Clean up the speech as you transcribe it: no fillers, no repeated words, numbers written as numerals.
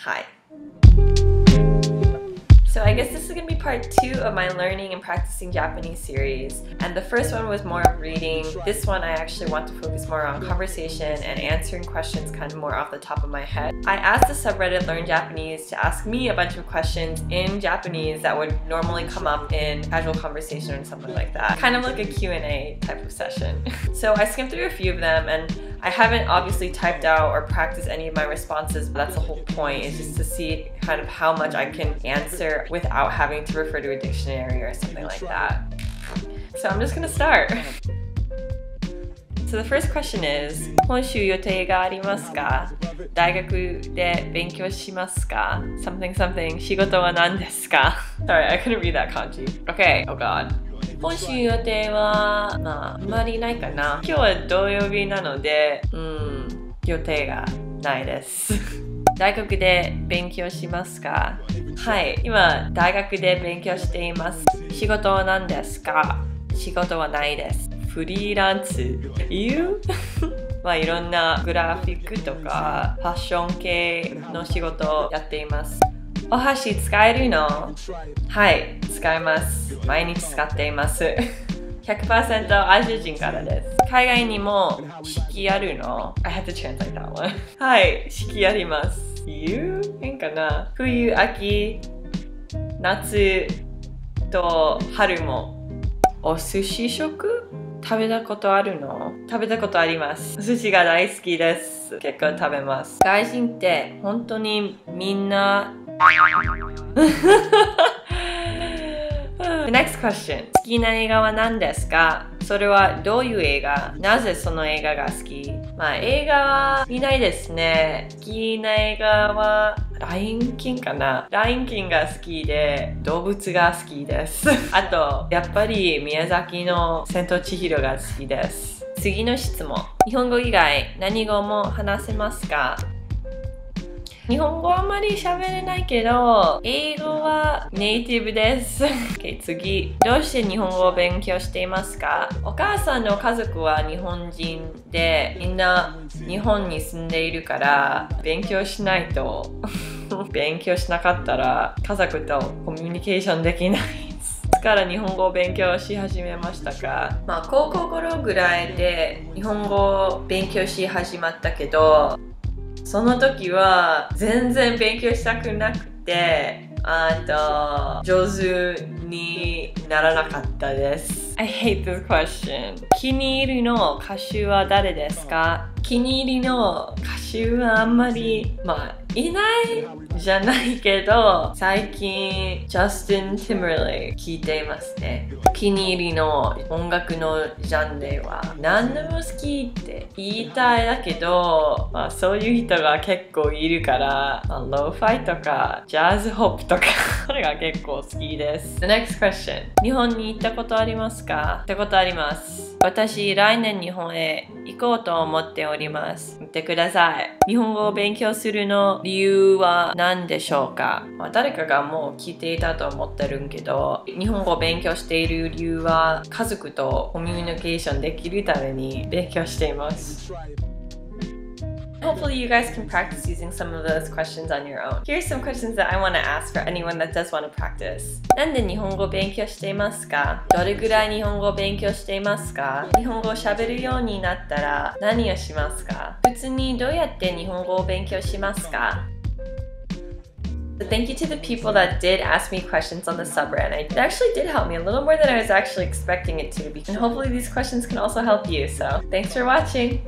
はい。So I guess this is going to be part 2 of my learning and practicing Japanese series. And the first one was more of reading. This one I actually want to focus more on conversation and answering questions kind of more off the top of my head. I asked the subreddit Learn Japanese to ask me a bunch of questions in Japanese that would normally come up in casual conversation or something like that. Kind of like a Q&A type of session. So I skimmed through a few of them, and I haven't obviously typed out or practiced any of my responses, but that's the whole point, is just to see kind of how much I can answer without having to refer to a dictionary or something like that. So I'm just gonna start. So the first question is, 今週予定がありますか？大学で勉強しますか？ Something something 仕事は何ですか？ Sorry, I couldn't read that kanji. Okay, oh god. 今週予定は、あんまりないかな。今日は土曜日なので、予定がないです。大学で勉強しますか？はい、今大学で勉強しています。仕事は何ですか？仕事はないです。フリーランス言う？まあいろんなグラフィックとかファッション系の仕事をやっています。お箸使えるの？はい、使えます。毎日使っています。100% アジア人からです。海外にも四季あるの？ I had to translate that one. はい、四季あります。言う？変かな？冬、秋、夏と春も。お寿司食？食べたことあるの？食べたことあります。寿司が大好きです。結構食べます。外人って本当にみんなThe next question. 好きな映画は何ですか？それはどういう映画？なぜその映画が好き？まあ映画は見ないですね。好きな映画はラインキンかな？ラインキンが好きで動物が好きです。あとやっぱり宮崎の千と千尋が好きです。次の質問。日本語以外何語も話せますか？日本語あんまり喋れないけど、英語はネイティブです。okay, 次。どうして日本語を勉強していますか？お母さんの家族は日本人で、みんな日本に住んでいるから、勉強しないと、勉強しなかったら家族とコミュニケーションできない。いつから日本語を勉強し始めましたか？まあ高校頃ぐらいで日本語を勉強し始まったけど、その時は全然勉強したくなくて、上手にならなかったです。I hate this question. 気に入りの歌手は誰ですか？気に入りの歌手はあんまり、いないじゃないけど、最近ジャスティン・ティムバレイ聴いていますね。気に入りの音楽のジャンルは何でも好きって言いたいだけど、そういう人が結構いるから、ローファイとかジャズホップとかそれが結構好きです。The next question. 日本に行ったことありますか？行ったことあります。私、来年日本へ行こうと思っております。見てください。日本語を勉強するの理由は何でしょうか？誰かがもう聞いていたと思ってるんけど、日本語を勉強している理由は家族とコミュニケーションできるために勉強しています。Hopefully you guys can practice using some of those questions on your own. Here's some questions that I want to ask for anyone that does want to practice. なんで日本語を勉強していますか？どれぐらい日本語を勉強していますか？日本語を喋るようになったら何をしますか？普通にどうやって日本語を勉強しますか？Thank you to the people that did ask me questions on the subreddit. It actually did help me a little more than I was actually expecting it to be. And hopefully these questions can also help you. So thanks for watching.